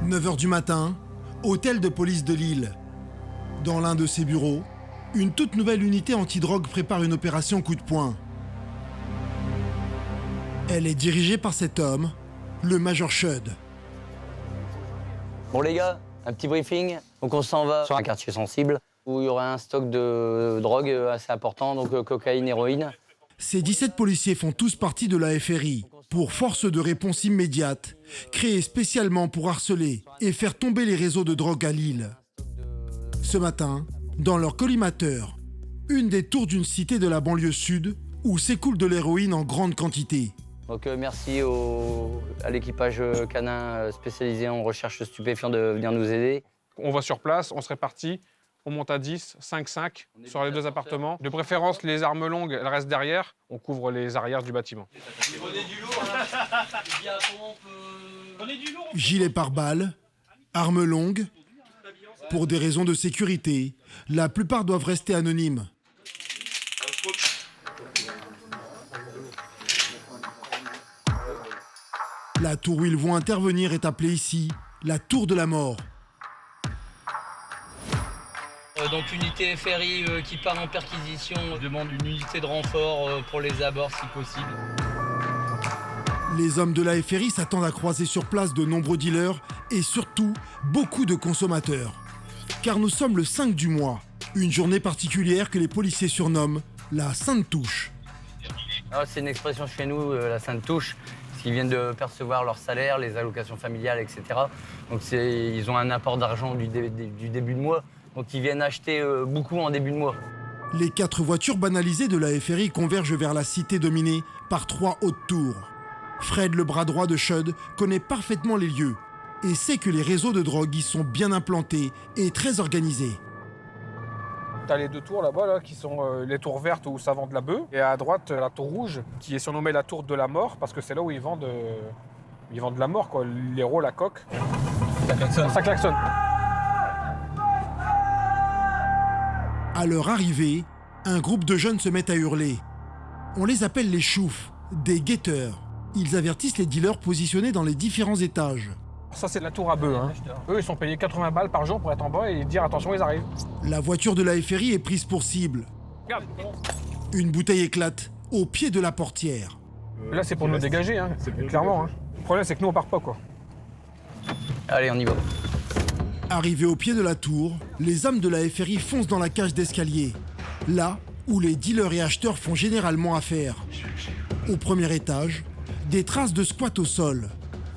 9 h du matin, hôtel de police de Lille. Dans l'un de ses bureaux, une toute nouvelle unité antidrogue prépare une opération coup de poing. Elle est dirigée par cet homme, le Major Chud. Bon les gars, un petit briefing. Donc on s'en va sur un quartier sensible où il y aura un stock de drogue assez important, donc cocaïne, héroïne. Ces 17 policiers font tous partie de la FRI, pour force de réponse immédiate, créée spécialement pour harceler et faire tomber les réseaux de drogue à Lille. Ce matin, dans leur collimateur, une des tours d'une cité de la banlieue sud où s'écoule de l'héroïne en grande quantité. Donc merci à l'équipage canin spécialisé en recherche stupéfiant de venir nous aider. On va sur place, on se répartit, on monte à 10, 5-5 sur les deux appartements. De préférence, les armes longues, elles restent derrière. On couvre les arrières du bâtiment. Gilet pare-balles, armes longues. Pour des raisons de sécurité, la plupart doivent rester anonymes. La tour où ils vont intervenir est appelée ici la tour de la mort. Donc unité FRI qui part en perquisition, je demande une unité de renfort pour les abords si possible. Les hommes de la FRI s'attendent à croiser sur place de nombreux dealers et surtout beaucoup de consommateurs. Car nous sommes le 5 du mois, une journée particulière que les policiers surnomment la Sainte Touche. C'est une expression chez nous, la Sainte Touche, parce qu'ils viennent de percevoir leur salaire, les allocations familiales, etc. Donc ils ont un apport d'argent du début de mois, donc ils viennent acheter beaucoup en début de mois. Les 4 voitures banalisées de la FRI convergent vers la cité dominée par 3 hautes tours. Fred, le bras droit de Chud, connaît parfaitement les lieux et sait que les réseaux de drogue y sont bien implantés et très organisés. T'as les deux tours là-bas, là, qui sont les tours vertes où ça vend de la bœuf. Et à droite, la tour rouge, qui est surnommée la tour de la mort, parce que c'est là où ils vendent de la mort, quoi. L'héros, la coque. Ça klaxonne. Ça klaxonne. À leur arrivée, un groupe de jeunes se met à hurler. On les appelle les choufs, des guetteurs. Ils avertissent les dealers positionnés dans les différents étages. Ça, c'est la tour à bœuf. Hein. Eux, ils sont payés 80 balles par jour pour être en bas et dire attention, ils arrivent. La voiture de la FRI est prise pour cible. Regarde. Une bouteille éclate au pied de la portière. Là, c'est pour nous dégager, hein. Clairement. Hein. Le problème, c'est que nous, on part pas, quoi. Allez, on y va. Arrivés au pied de la tour, les hommes de la FRI foncent dans la cage d'escalier, là où les dealers et acheteurs font généralement affaire. Au premier étage, des traces de squat au sol.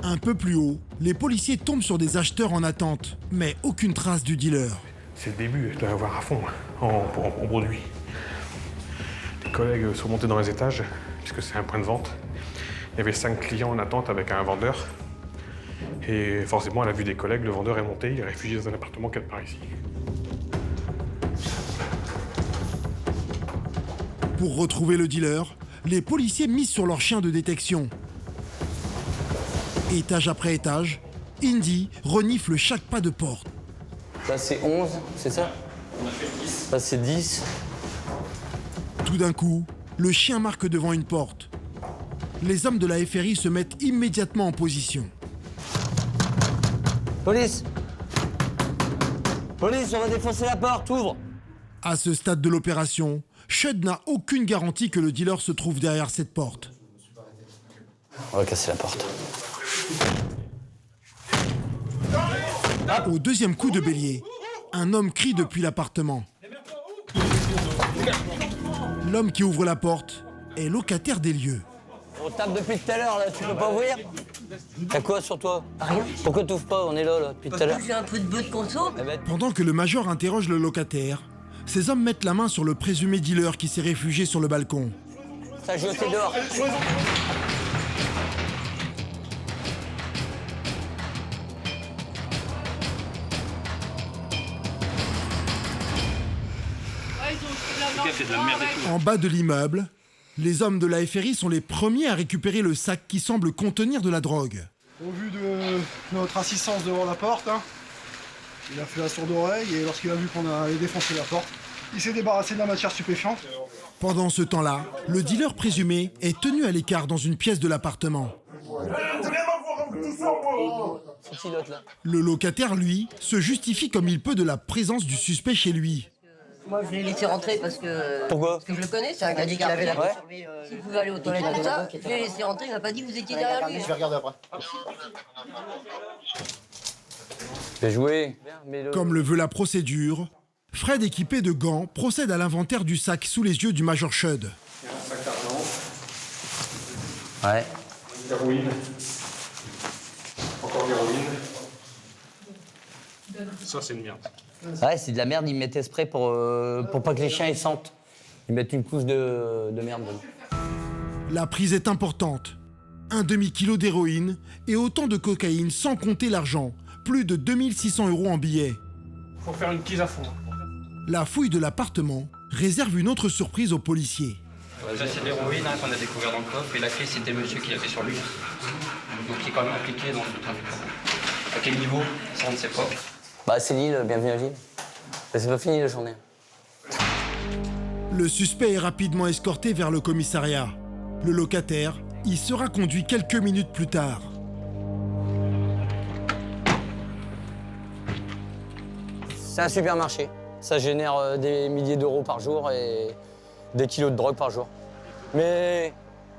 Un peu plus haut, les policiers tombent sur des acheteurs en attente, mais aucune trace du dealer. C'est le début, je dois avoir à fond en produit. Les collègues sont montés dans les étages, puisque c'est un point de vente. Il y avait 5 clients en attente avec un vendeur. Et forcément, à la vue des collègues, le vendeur est monté, il est réfugié dans un appartement quelque part ici. Pour retrouver le dealer, les policiers misent sur leur chien de détection. Étage après étage, Indy renifle chaque pas de porte. Là c'est 11, c'est ça? On a fait 10. Là c'est 10. Tout d'un coup, le chien marque devant une porte. Les hommes de la FRI se mettent immédiatement en position. Police! Police, on va défoncer la porte, ouvre! À ce stade de l'opération, Chud n'a aucune garantie que le dealer se trouve derrière cette porte. On va casser la porte. Au deuxième coup de bélier, un homme crie depuis l'appartement. L'homme qui ouvre la porte est locataire des lieux. On tape depuis tout à l'heure, là, tu peux pas ouvrir? T'as quoi sur toi? Rien. Pourquoi t'ouvres pas? On est là, depuis tout à l'heure. J'ai un peu de bœuf de conso. Eh ben, Pendant que le major interroge le locataire, ces hommes mettent la main sur le présumé dealer qui s'est réfugié sur le balcon. ça jeté dehors. C'est de la merde et tout. En bas de l'immeuble, les hommes de la FRI sont les premiers à récupérer le sac qui semble contenir de la drogue. Au vu de notre assistance devant la porte, hein, il a fait la sourde oreille et lorsqu'il a vu qu'on allait défoncer la porte, il s'est débarrassé de la matière stupéfiante. Pendant ce temps-là, le dealer présumé est tenu à l'écart dans une pièce de l'appartement. ce pilote là. Le locataire, lui, se justifie comme il peut de la présence du suspect chez lui. Moi, je l'ai laissé rentrer parce que... Pourquoi? Parce que je le connais, c'est un gars qui avait la Ouais. S'il pouvait aller aux toilettes comme ça, je l'ai laissé rentrer, il m'a pas dit que vous étiez derrière lui. Je vais regarder après. J'ai joué. Comme le veut la procédure, Fred, équipé de gants, procède à l'inventaire du sac sous les yeux du major Schud. Il y a un sac d'argent, Ouais. d'héroïne, encore d'héroïne. Ça, c'est une merde. Ouais, c'est de la merde, ils mettent exprès pour pas que les chiens ils sentent. Ils mettent une couche de merde dedans. La prise est importante. Un demi-kilo d'héroïne et autant de cocaïne sans compter l'argent. Plus de 2600 € en billets. Faut faire une quise à fond. La fouille de l'appartement réserve une autre surprise aux policiers. Ça, c'est de l'héroïne qu'on a découvert dans le coffre. Et la clé, c'était le monsieur qui l'a fait sur lui. Donc, il est quand même impliqué dans ce trafic. À quel niveau? Ça, on ne sait pas. Bah, c'est Lille, bienvenue à Lille. Mais c'est pas fini la journée. Le suspect est rapidement escorté vers le commissariat. Le locataire y sera conduit quelques minutes plus tard. C'est un supermarché. Ça génère des milliers d'euros par jour et des kilos de drogue par jour. Mais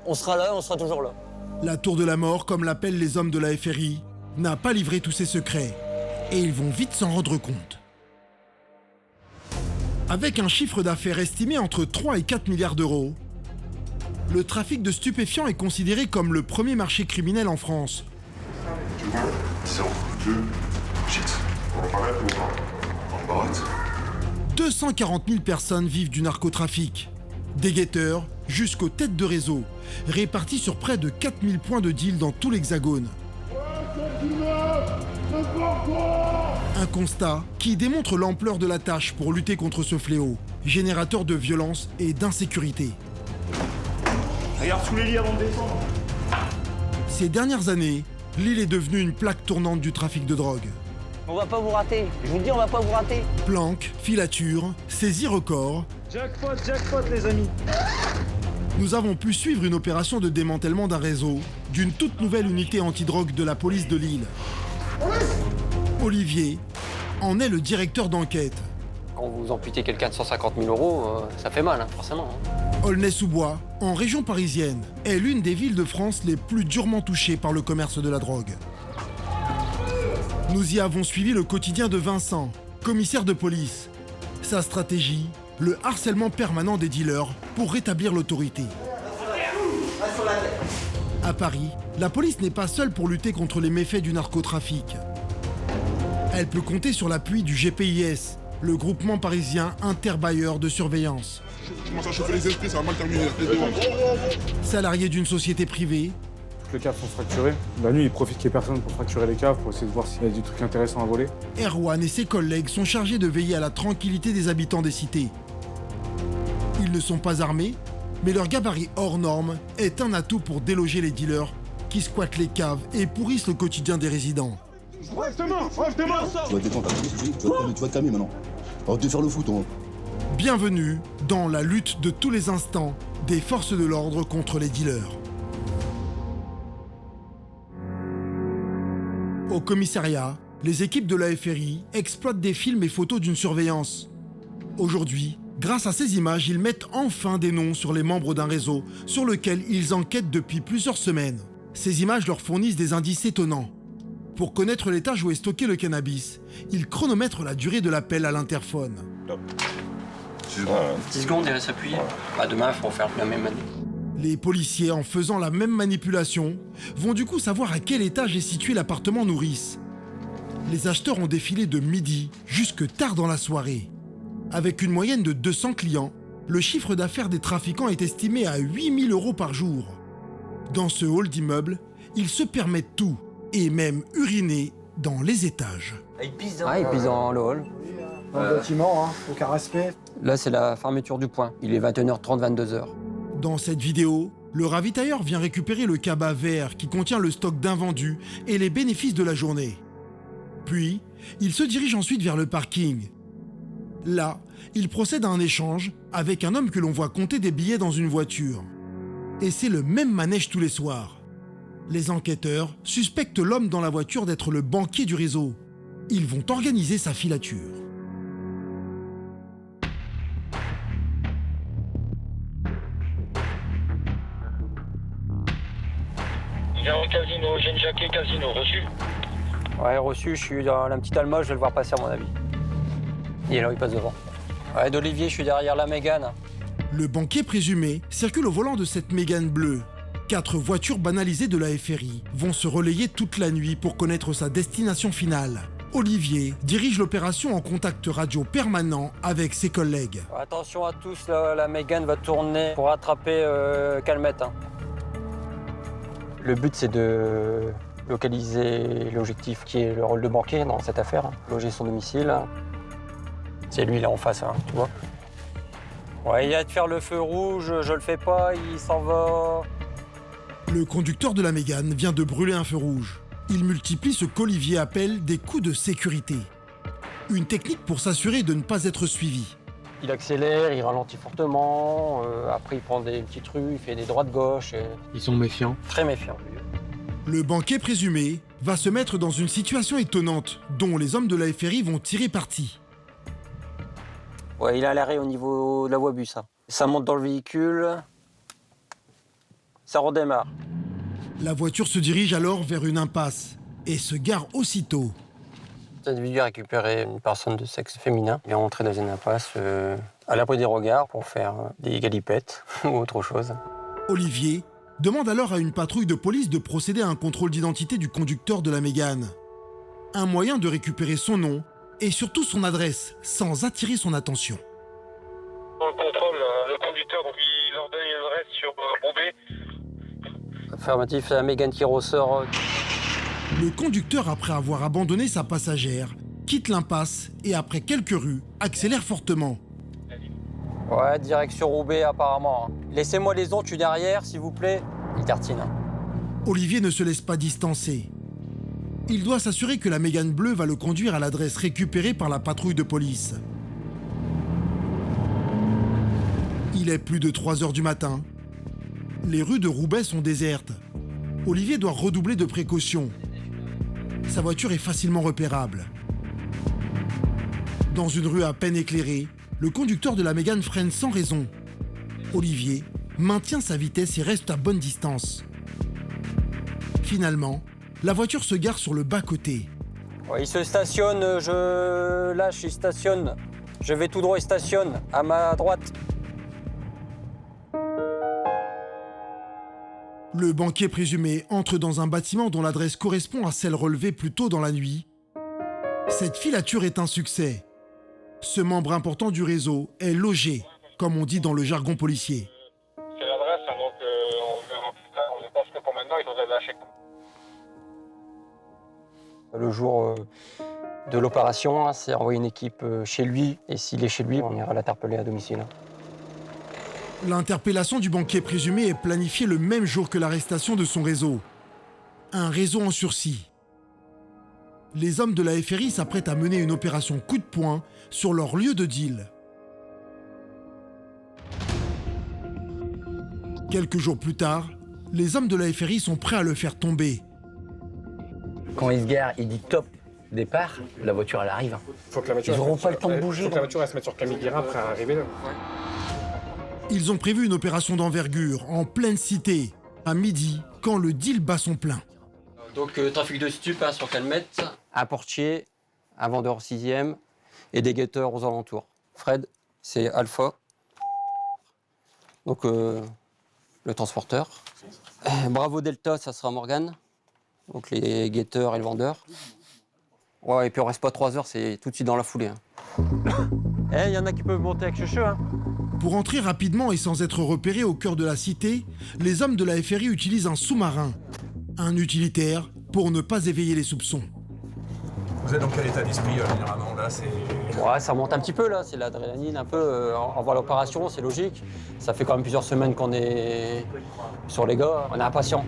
on sera là, on sera toujours là. La tour de la mort, comme l'appellent les hommes de la FRI, n'a pas livré tous ses secrets. Et ils vont vite s'en rendre compte. Avec un chiffre d'affaires estimé entre 3 et 4 milliards d'euros, le trafic de stupéfiants est considéré comme le premier marché criminel en France. Tu vois, disons, shit, on va parler ou pas? On barrette. 240 000 personnes vivent du narcotrafic. Des guetteurs jusqu'aux têtes de réseau, répartis sur près de 4000 points de deal dans tout l'Hexagone. Un constat qui démontre l'ampleur de la tâche pour lutter contre ce fléau, générateur de violence et d'insécurité. Regarde sous les lits avant de descendre. Ces dernières années, l'île est devenue une plaque tournante du trafic de drogue. On va pas vous rater. Je vous le dis, on va pas vous rater. Planques, filatures, saisies records. Jackpot, jackpot les amis. Nous avons pu suivre une opération de démantèlement d'un réseau d'une toute nouvelle unité antidrogue de la police de Lille. Olivier en est le directeur d'enquête. Quand vous amputez quelqu'un de 150 000 €, ça fait mal, hein, forcément. Aulnay-sous-Bois, en région parisienne, est l'une des villes de France les plus durement touchées par le commerce de la drogue. Nous y avons suivi le quotidien de Vincent, commissaire de police. Sa stratégie, le harcèlement permanent des dealers pour rétablir l'autorité. À Paris, la police n'est pas seule pour lutter contre les méfaits du narcotrafic. Elle peut compter sur l'appui du GPIS, le groupement parisien interbailleur de surveillance. Tu commences à chauffer les esprits, ça va mal terminer. Salarié d'une société privée, toutes les caves sont fracturées. La nuit, ils profitent qu'il n'y ait personne pour fracturer les caves, pour essayer de voir s'il y a des trucs intéressants à voler. Erwan et ses collègues sont chargés de veiller à la tranquillité des habitants des cités. Ils ne sont pas armés, mais leur gabarit hors norme est un atout pour déloger les dealers qui squattent les caves et pourrissent le quotidien des résidents. Bref tes mains, bref tes mains. Tu vas te détendre, tu vas te calmer maintenant. On va te faire le foot, on. Bienvenue dans la lutte de tous les instants des forces de l'ordre contre les dealers. Au commissariat, les équipes de la FRI exploitent des films et photos d'une surveillance. Aujourd'hui, grâce à ces images, ils mettent enfin des noms sur les membres d'un réseau sur lequel ils enquêtent depuis plusieurs semaines. Ces images leur fournissent des indices étonnants. Pour connaître l'étage où est stocké le cannabis, ils chronomètrent la durée de l'appel à l'interphone. 10 secondes et s'appuyer. Bah, demain, il faut faire la même année. Les policiers, en faisant la même manipulation, vont du coup savoir à quel étage est situé l'appartement nourrice. Les acheteurs ont défilé de midi jusque tard dans la soirée. Avec une moyenne de 200 clients, le chiffre d'affaires des trafiquants est estimé à 8 000 € par jour. Dans ce hall d'immeubles, ils se permettent tout, et même uriner dans les étages. Ils pissent Ah, ils pisent dans le hall. Dans le bâtiment, hein, aucun respect. Là, c'est la fermeture du point. Il est 21h30, 22h. Dans cette vidéo, le ravitailleur vient récupérer le cabas vert qui contient le stock d'invendus et les bénéfices de la journée. Puis, il se dirige ensuite vers le parking. Là, il procède à un échange avec un homme que l'on voit compter des billets dans une voiture. Et c'est le même manège tous les soirs. Les enquêteurs suspectent l'homme dans la voiture d'être le banquier du réseau. Ils vont organiser sa filature. Viens au casino, Jeanne Jacquet, casino, reçu? Ouais, reçu, je suis dans la petite Alma, je vais le voir passer à mon avis. Il est là, il passe devant. Ouais, d'Olivier, je suis derrière la Mégane. Le banquier présumé circule au volant de cette Mégane bleue. 4 voitures banalisées de la FRI vont se relayer toute la nuit pour connaître sa destination finale. Olivier dirige l'opération en contact radio permanent avec ses collègues. Attention à tous, la Mégane va tourner pour attraper Calmette. Hein. Le but, c'est de localiser l'objectif qui est le rôle de banquier dans cette affaire. Loger son domicile. C'est lui là en face, hein, tu vois. Ouais, il a de faire le feu rouge, je le fais pas, il s'en va. Le conducteur de la Mégane vient de brûler un feu rouge. Il multiplie ce qu'Olivier appelle des coups de sécurité. Une technique pour s'assurer de ne pas être suivi. Il accélère, il ralentit fortement, après il prend des petites rues, il fait des droites-gauche. Ils sont méfiants. Très méfiants. Le banquier présumé va se mettre dans une situation étonnante dont les hommes de la FRI vont tirer parti. Ouais, il est à l'arrêt au niveau de la voie bus. Ça monte dans le véhicule, ça redémarre. La voiture se dirige alors vers une impasse et se gare aussitôt. Cet individu a récupéré une personne de sexe féminin. Il est rentré dans une impasse à l'abri des regards pour faire des galipettes ou autre chose. Olivier demande alors à une patrouille de police de procéder à un contrôle d'identité du conducteur de la Mégane. Un moyen de récupérer son nom et surtout son adresse sans attirer son attention. On contrôle le conducteur, donc il leur donne une adresse sur Roubaix. Affirmatif, c'est la Mégane qui ressort. Le conducteur, après avoir abandonné sa passagère, quitte l'impasse et après quelques rues, accélère fortement. Ouais, direction Roubaix apparemment. Laissez-moi les ondes, je suis derrière, s'il vous plaît. Il tartine. Olivier ne se laisse pas distancer. Il doit s'assurer que la Mégane bleue va le conduire à l'adresse récupérée par la patrouille de police. Il est plus de 3 heures du matin. Les rues de Roubaix sont désertes. Olivier doit redoubler de précautions. Sa voiture est facilement repérable. Dans une rue à peine éclairée, le conducteur de la Mégane freine sans raison. Olivier maintient sa vitesse et reste à bonne distance. Finalement, la voiture se gare sur le bas-côté. Ouais, il se stationne, je lâche, il stationne. Je vais tout droit, il stationne, à ma droite. Le banquier présumé entre dans un bâtiment dont l'adresse correspond à celle relevée plus tôt dans la nuit. Cette filature est un succès. Ce membre important du réseau est logé, comme on dit dans le jargon policier. C'est l'adresse, hein, donc on verra plus tard. Je pense que pour maintenant, il faudrait lâcher. Le jour de l'opération, c'est envoyer une équipe chez lui. Et s'il est chez lui, on ira l'interpeller à domicile. L'interpellation du banquier présumé est planifiée le même jour que l'arrestation de son réseau. Un réseau en sursis. Les hommes de la FRI s'apprêtent à mener une opération coup de poing sur leur lieu de deal. Quelques jours plus tard, les hommes de la FRI sont prêts à le faire tomber. Quand il se gare, il dit top, départ, la voiture elle arrive. Faut que la voiture, Ils n'auront pas le temps de bouger. Faut que la voiture elle se mette sur Camille Guérin après arriver là. Ils ont prévu une opération d'envergure en pleine cité, à midi, quand le deal bat son plein. Donc trafic de stupes sur Calmette, un portier, un vendeur 6e et des guetteurs aux alentours. Fred, c'est Alpha. Donc le transporteur. Bravo Delta, ça sera Morgan. Donc les guetteurs et le vendeur. Ouais, et puis on reste pas 3 heures, c'est tout de suite dans la foulée. Il y en a qui peuvent monter avec Checheux. Pour entrer rapidement et sans être repérés au cœur de la cité, les hommes de la FRI utilisent un sous-marin, un utilitaire, pour ne pas éveiller les soupçons. Vous êtes dans quel état d'esprit généralement là? Ouais, ça remonte un petit peu là, c'est l'adrénaline un peu. On voit l'opération, c'est logique. Ça fait quand même plusieurs semaines qu'on est sur les gars, on est impatient.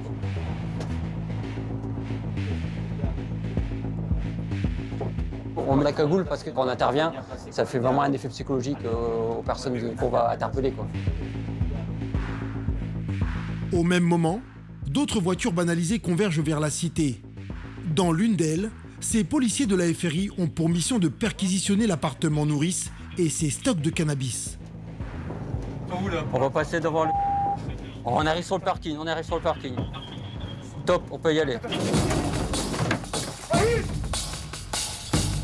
On met la cagoule parce que quand on intervient, ça fait vraiment un effet psychologique aux personnes qu'on va interpeller, quoi. Au même moment, d'autres voitures banalisées convergent vers la cité. Dans l'une d'elles, ces policiers de la FRI ont pour mission de perquisitionner l'appartement nourrice et ses stocks de cannabis. On va passer devant le... On arrive sur le parking, Top, on peut y aller.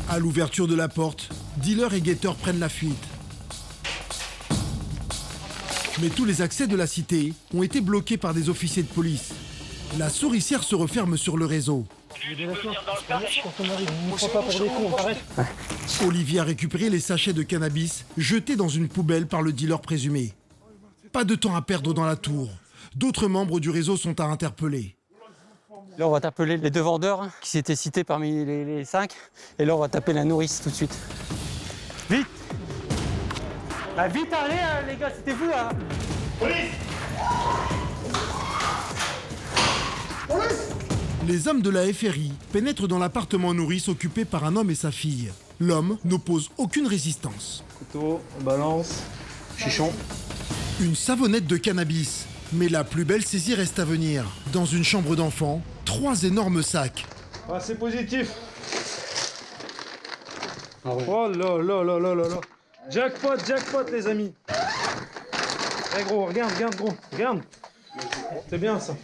À l'ouverture de la porte, dealers et guetteurs prennent la fuite. Mais tous les accès de la cité ont été bloqués par des officiers de police. La souricière se referme sur le réseau. Olivier a récupéré les sachets de cannabis jetés dans une poubelle par le dealer présumé. Pas de temps à perdre dans la tour. D'autres membres du réseau sont à interpeller. Là, on va t'appeler les 2 vendeurs qui s'étaient cités parmi les 5. Et là, on va taper la nourrice tout de suite. Vite! Bah vite, allez, les gars, c'était vous, hein! Police! Les hommes de la FRI pénètrent dans l'appartement nourrice occupé par un homme et sa fille. L'homme n'oppose aucune résistance. Couteau, balance, chichon. Une savonnette de cannabis. Mais la plus belle saisie reste à venir. Dans une chambre d'enfant, 3 énormes sacs. Ah, c'est positif. Ah ouais. Oh là là là là là là. Jackpot, jackpot, les amis. Eh gros, regarde gros, regarde. C'est bien ça.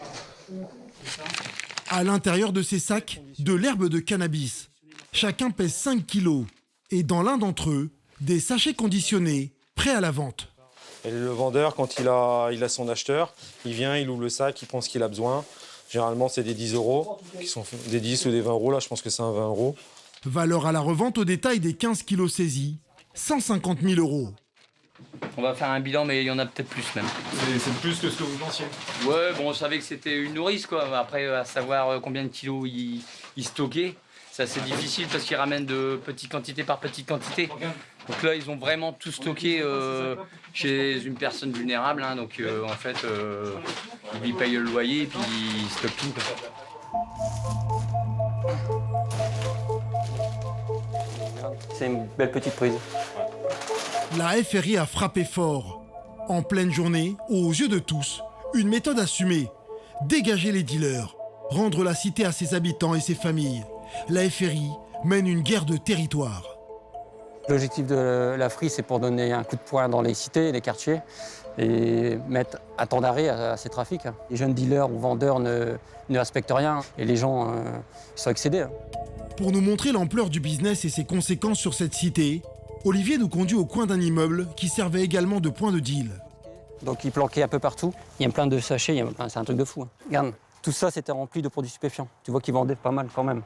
À l'intérieur de ces sacs, de l'herbe de cannabis. Chacun pèse 5 kilos. Et dans l'un d'entre eux, des sachets conditionnés, prêts à la vente. Et le vendeur, quand il a son acheteur, il vient, il ouvre le sac, il prend ce qu'il a besoin. Généralement, c'est des 10 €, qui sont des 10 ou des 20 €. Là, je pense que c'est un 20 €. Valeur à la revente au détail des 15 kilos saisis, 150 000 €. On va faire un bilan, mais il y en a peut-être plus même. C'est plus que ce que vous pensiez. Ouais, bon, on savait que c'était une nourrice, quoi. Après, à savoir combien de kilos il stockait, c'est assez difficile parce qu'ils ramènent de petite quantité par petite quantité. Donc là, ils ont vraiment tout stocké chez une personne vulnérable. Hein, donc en fait, ils lui payent le loyer et puis ils stockent tout, quoi. C'est une belle petite prise. La FRI a frappé fort. En pleine journée, aux yeux de tous, une méthode assumée. Dégager les dealers. Rendre la cité à ses habitants et ses familles. La FRI mène une guerre de territoire. L'objectif de la FRI, c'est pour donner un coup de poing dans les cités, les quartiers, et mettre un temps d'arrêt à ces trafics. Les jeunes dealers ou vendeurs ne respectent rien, et les gens ils sont excédés. Pour nous montrer l'ampleur du business et ses conséquences sur cette cité, Olivier nous conduit au coin d'un immeuble qui servait également de point de deal. Donc ils planquaient un peu partout. Il y a plein de sachets, c'est un truc de fou. Hein. Regarde, tout ça c'était rempli de produits stupéfiants. Tu vois qu'ils vendaient pas mal quand même.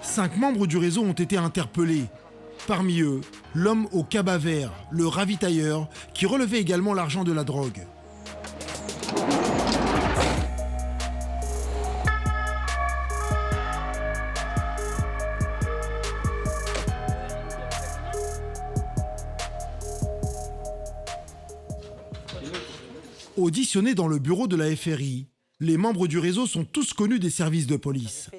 5 membres du réseau ont été interpellés. Parmi eux, l'homme au cabas vert, le ravitailleur, qui relevait également l'argent de la drogue. Auditionnés dans le bureau de la FRI, les membres du réseau sont tous connus des services de police.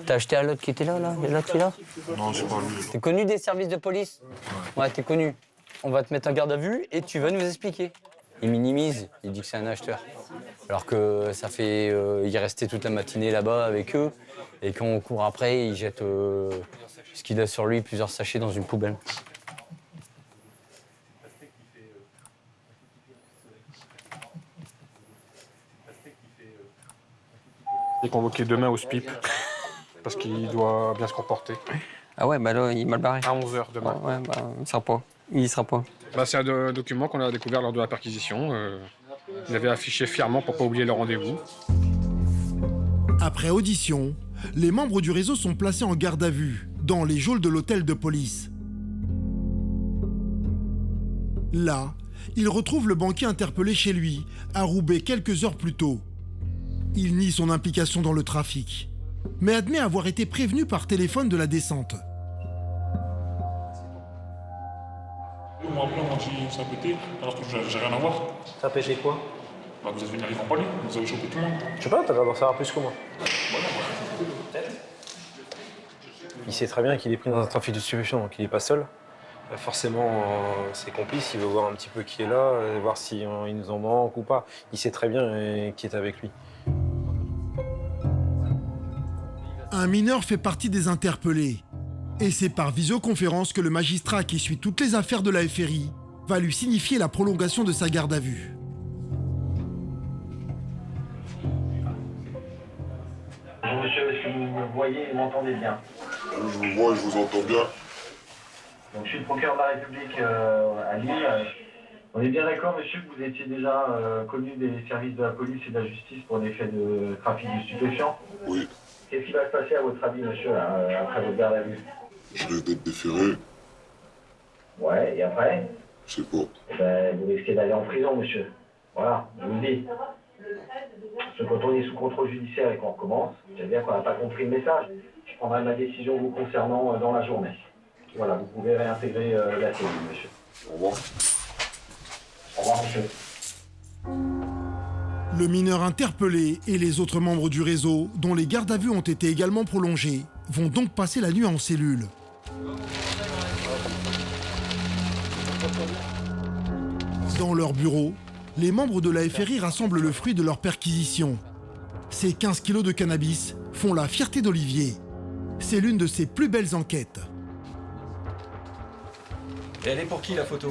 T'as acheté à l'autre qui était là, l'autre qui est là? Non, c'est pas lui. T'es connu des services de police? Ouais, t'es connu. On va te mettre en garde à vue et tu vas nous expliquer. Il minimise, il dit que c'est un acheteur. Alors que ça fait... il est resté toute la matinée là-bas avec eux. Et quand on court après, il jette ce qu'il a sur lui, plusieurs sachets dans une poubelle. Il est convoqué demain au SPIP, parce qu'il doit bien se comporter. Ah ouais, bah là, il est mal barré. À 11h demain. Ouais, bah, il y sera pas. Bah, c'est un document qu'on a découvert lors de la perquisition. Ils avaient affiché fièrement pour ne pas oublier le rendez-vous. Après audition, les membres du réseau sont placés en garde à vue, dans les geôles de l'hôtel de police. Là, ils retrouvent le banquier interpellé chez lui, à Roubaix quelques heures plus tôt. Il nie son implication dans le trafic, mais admet avoir été prévenu par téléphone de la descente. On m'a appelé, on m'a dit ça a pété, alors que j'ai rien à voir. Ça a pété quoi? Bah, vous êtes venu arriver en palais, vous avez chopé tout le monde. Je sais pas, t'as d'abord savoir plus que moi. Il sait très bien qu'il est pris dans un trafic de stupéfiants, donc il est pas seul. Forcément, ses complices, il veut voir un petit peu qui est là, voir s'il nous en manque ou pas. Il sait très bien qui est avec lui. Un mineur fait partie des interpellés. Et c'est par visioconférence que le magistrat qui suit toutes les affaires de la FRI va lui signifier la prolongation de sa garde à vue. Bonjour monsieur, est-ce que vous me voyez et m'entendez bien? Je vous vois et je vous entends bien. Donc, je suis le procureur de la République à Lille. On est bien d'accord, monsieur, que vous étiez déjà connu des services de la police et de la justice pour des faits de trafic de stupéfiants? Oui. Qu'est-ce qui va se passer à votre avis, monsieur, là, après votre garde à vue? Je risque d'être déféré. Ouais, et après? Je sais pas. Eh ben, vous risquez d'aller en prison, monsieur. Voilà, je vous le dis. Parce que quand on est sous contrôle judiciaire et qu'on recommence, c'est-à-dire qu'on n'a pas compris le message, je prendrai ma décision vous concernant dans la journée. Voilà, vous pouvez réintégrer la cellule, monsieur. Au revoir. Au revoir, monsieur. Le mineur interpellé et les autres membres du réseau, dont les gardes à vue ont été également prolongés, vont donc passer la nuit en cellule. Dans leur bureau, les membres de la FRI rassemblent le fruit de leur perquisition. Ces 15 kilos de cannabis font la fierté d'Olivier. C'est l'une de ses plus belles enquêtes. Et elle est pour qui la photo?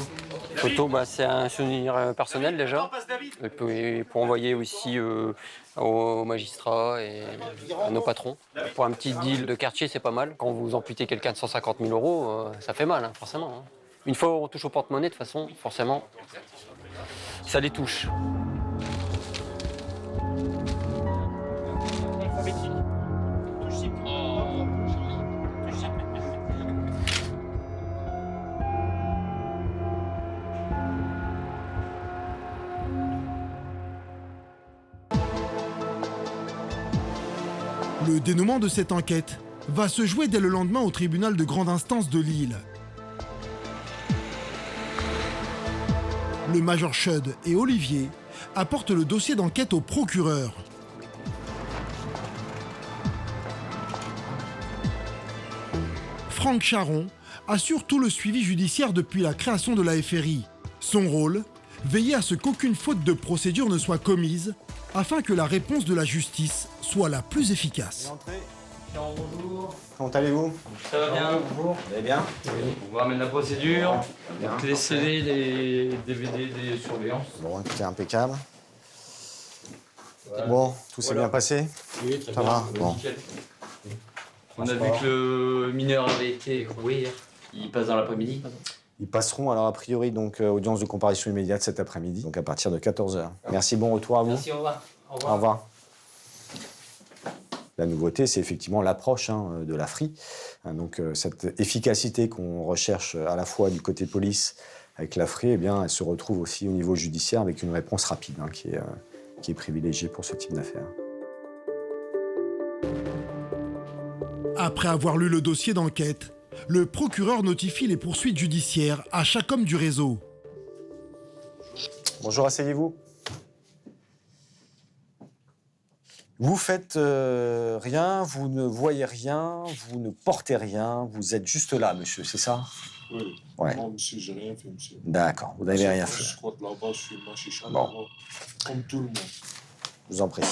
Photo, c'est un souvenir personnel déjà. Et puis pour envoyer aussi aux magistrats et à nos patrons. Pour un petit deal de quartier, c'est pas mal. Quand vous amputez quelqu'un de 150 000 €, ça fait mal, forcément. Une fois on touche au porte-monnaie, de toute façon, forcément, ça les touche. Le dénouement de cette enquête va se jouer dès le lendemain au tribunal de grande instance de Lille. Le major Schud et Olivier apportent le dossier d'enquête au procureur. Franck Charon assure tout le suivi judiciaire depuis la création de la FRI. Son rôle, veiller à ce qu'aucune faute de procédure ne soit commise afin que la réponse de la justice soit la plus efficace. Bonjour. Comment allez-vous? Ça va bien. Bonjour. Vous allez bien? On vous ramène la procédure, les CV, les DVD, des surveillances. Bon, écoutez, impeccable. Bon, tout s'est bien passé? Oui, très Ça bien. va? Bon. Nickel. On a vu que le mineur avait été écroué hier. Il passe dans l'après-midi. Ils passeront alors a priori donc audience de comparution immédiate cet après-midi, donc à partir de 14 h. Merci, bon retour à vous. Merci, au revoir. Au revoir. Au revoir. La nouveauté, c'est effectivement l'approche de la FRI. Donc cette efficacité qu'on recherche à la fois du côté police avec la FRI, eh bien, elle se retrouve aussi au niveau judiciaire avec une réponse rapide qui est privilégiée pour ce type d'affaires. Après avoir lu le dossier d'enquête, le procureur notifie les poursuites judiciaires à chaque homme du réseau. Bonjour, asseyez-vous. Vous faites rien, vous ne voyez rien, vous ne portez rien, vous êtes juste là, monsieur, c'est ça? Oui. Ouais. Non, monsieur, j'ai rien fait, monsieur. D'accord, vous n'avez rien fait. Je squatte là-bas, je fume ma chicha Bon. là-bas, comme tout le monde. Je vous en prie.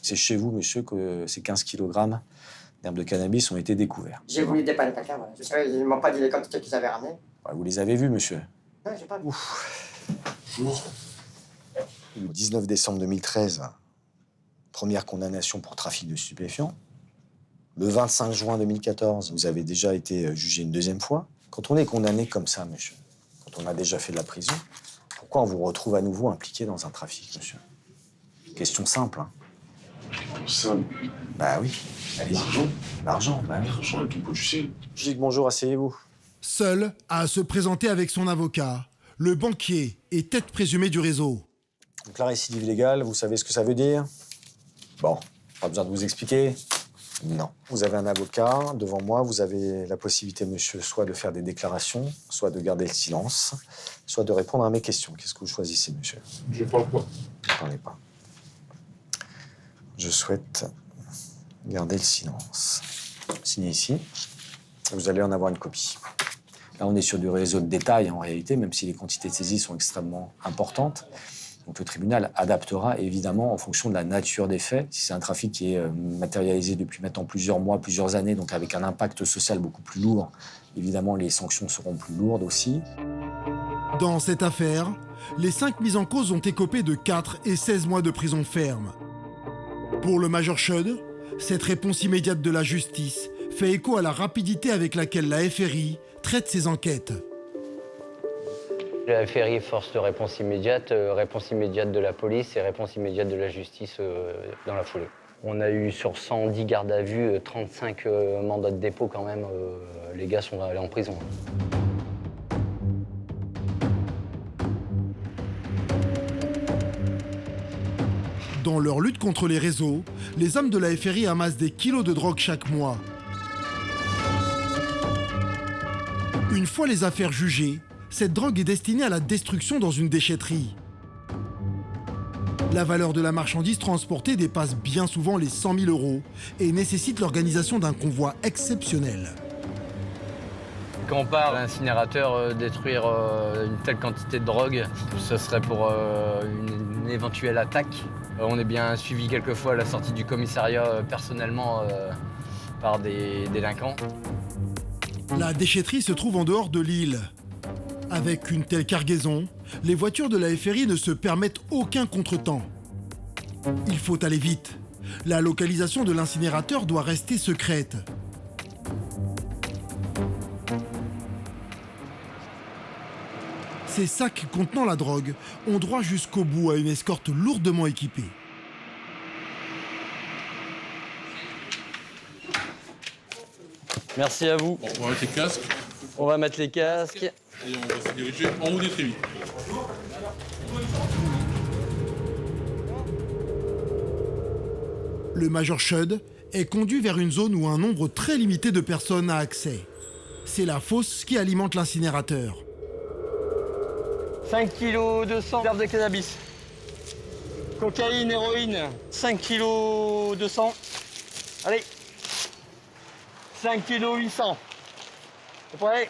C'est chez vous, monsieur, que ces 15 kg d'herbes de cannabis ont été découverts. J'ai voulu dépanner quelqu'un, voilà. Ils ne m'ont pas dit les quantités qu'ils avaient ramenées. Ouais, vous les avez vus, monsieur? Non, j'ai pas vu. Le 19 décembre 2013, première condamnation pour trafic de stupéfiants. Le 25 juin 2014, vous avez déjà été jugé une deuxième fois. Quand on est condamné comme ça, monsieur, quand on a déjà fait de la prison, pourquoi on vous retrouve à nouveau impliqué dans un trafic, monsieur? Question simple, Simple. Bah oui. Allez-y. L'argent, bah oui. L'argent est tout beau du ciel. Je dis que bonjour, asseyez-vous. Seul à se présenter avec son avocat, le banquier et tête présumée du réseau. Donc la récidive légale, vous savez ce que ça veut dire? Bon, pas besoin de vous expliquer. Non. Vous avez un avocat devant moi, vous avez la possibilité, monsieur, soit de faire des déclarations, soit de garder le silence, soit de répondre à mes questions. Qu'est-ce que vous choisissez, monsieur? Je parle pas. Ne parlez pas. Je souhaite garder le silence. Signez ici. Vous allez en avoir une copie. Là, on est sur du réseau de détail en réalité, même si les quantités de saisie sont extrêmement importantes. Donc le tribunal adaptera évidemment en fonction de la nature des faits. Si c'est un trafic qui est matérialisé depuis maintenant plusieurs mois, plusieurs années, donc avec un impact social beaucoup plus lourd, évidemment les sanctions seront plus lourdes aussi. Dans cette affaire, les 5 mises en cause ont écopé de 4 et 16 mois de prison ferme. Pour le major Schud, cette réponse immédiate de la justice fait écho à la rapidité avec laquelle la FRI traite ses enquêtes. La FRI est force de réponse immédiate de la police et réponse immédiate de la justice dans la foulée. On a eu sur 110 gardes à vue, 35 mandats de dépôt quand même. Les gars sont allés en prison. Dans leur lutte contre les réseaux, les hommes de la FRI amassent des kilos de drogue chaque mois. Une fois les affaires jugées, cette drogue est destinée à la destruction dans une déchetterie. La valeur de la marchandise transportée dépasse bien souvent les 100 000 € et nécessite l'organisation d'un convoi exceptionnel. Quand on parle d'incinérateur, détruire une telle quantité de drogue, ce serait pour une éventuelle attaque. On est bien suivi quelquefois à la sortie du commissariat personnellement par des délinquants. La déchetterie se trouve en dehors de l'île. Avec une telle cargaison, les voitures de la FRI ne se permettent aucun contretemps. Il faut aller vite. La localisation de l'incinérateur doit rester secrète. Ces sacs contenant la drogue ont droit jusqu'au bout à une escorte lourdement équipée. Merci à vous. Bon, on va mettre les casques. On va mettre les casques. Et on va se diriger en haut des trémies. Le major Schud est conduit vers une zone où un nombre très limité de personnes a accès. C'est la fosse qui alimente l'incinérateur. 5 kg 200 d'herbe de cannabis. Cocaïne, héroïne, 5 kg 200. Allez. 5 kg 800. C'est prêt?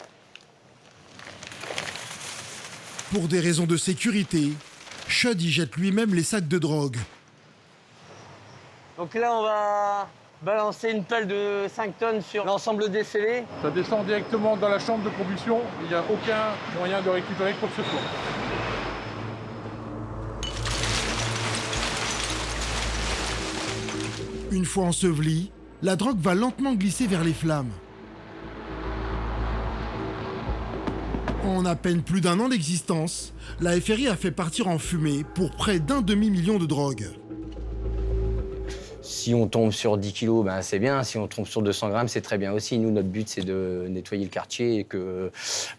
Pour des raisons de sécurité, Schud y jette lui-même les sacs de drogue. Donc là, on va balancer une pelle de 5 tonnes sur l'ensemble des scellés. Ça descend directement dans la chambre de combustion. Il n'y a aucun moyen de récupérer quoi que ce soit. Une fois ensevelie, la drogue va lentement glisser vers les flammes. En à peine plus d'1 an d'existence, la FRI a fait partir en fumée pour près d'1 demi-million de drogues. Si on tombe sur 10 kilos, ben c'est bien. Si on tombe sur 200 grammes, c'est très bien aussi. Nous, notre but, c'est de nettoyer le quartier et que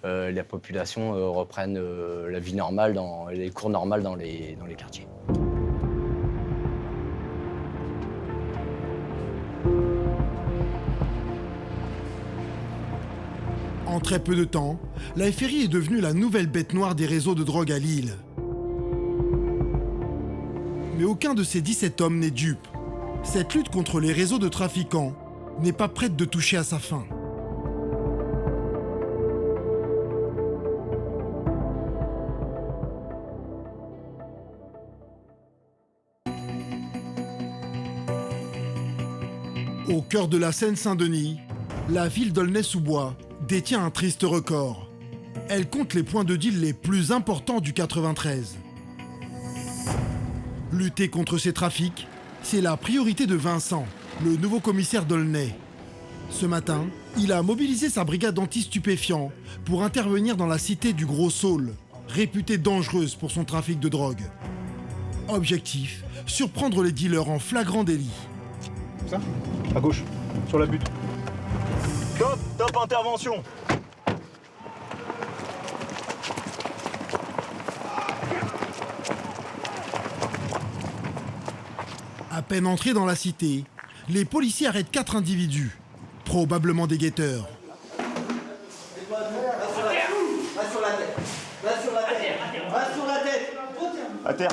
la population reprenne la vie normale, les cours normales dans les quartiers. En très peu de temps, la FRI est devenue la nouvelle bête noire des réseaux de drogue à Lille. Mais aucun de ces 17 hommes n'est dupe. Cette lutte contre les réseaux de trafiquants n'est pas prête de toucher à sa fin. Au cœur de la Seine-Saint-Denis, la ville d'Aulnay-sous-Bois détient un triste record. Elle compte les points de deal les plus importants du 93. Lutter contre ces trafics, c'est la priorité de Vincent, le nouveau commissaire d'Aulnay. Ce matin, il a mobilisé sa brigade anti-stupéfiants pour intervenir dans la cité du Gros Saule, réputée dangereuse pour son trafic de drogue. Objectif, surprendre les dealers en flagrant délit. Ça, à gauche, sur la butte. Top intervention. À peine entrés dans la cité, les policiers arrêtent 4 individus, probablement des guetteurs. À terre,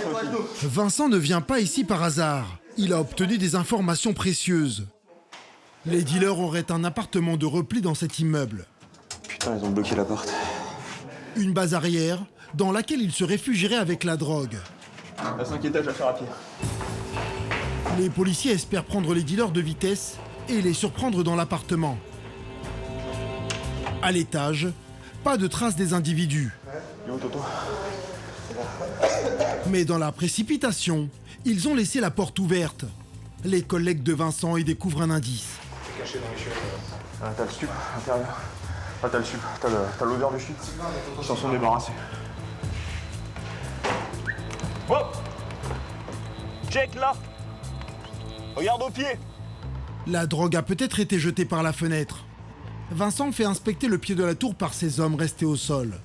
Vincent ne vient pas ici par hasard. Il a obtenu des informations précieuses. Les dealers auraient un appartement de repli dans cet immeuble. Putain, ils ont bloqué la porte. Une base arrière dans laquelle ils se réfugieraient avec la drogue. À 5 étages à faire à pied. Les policiers espèrent prendre les dealers de vitesse et les surprendre dans l'appartement. À l'étage, pas de traces des individus. Yo, Toto. Mais dans la précipitation, ils ont laissé la porte ouverte. Les collègues de Vincent y découvrent un indice. Caché dans les chiottes. Ah, t'as le stup à l'intérieur. Ah, t'as le stup, t'as l'odeur du stup. Ils s'en sont débarrassés. Bon. Check là. Regarde au pied. La drogue a peut-être été jetée par la fenêtre. Vincent fait inspecter le pied de la tour par ses hommes restés au sol.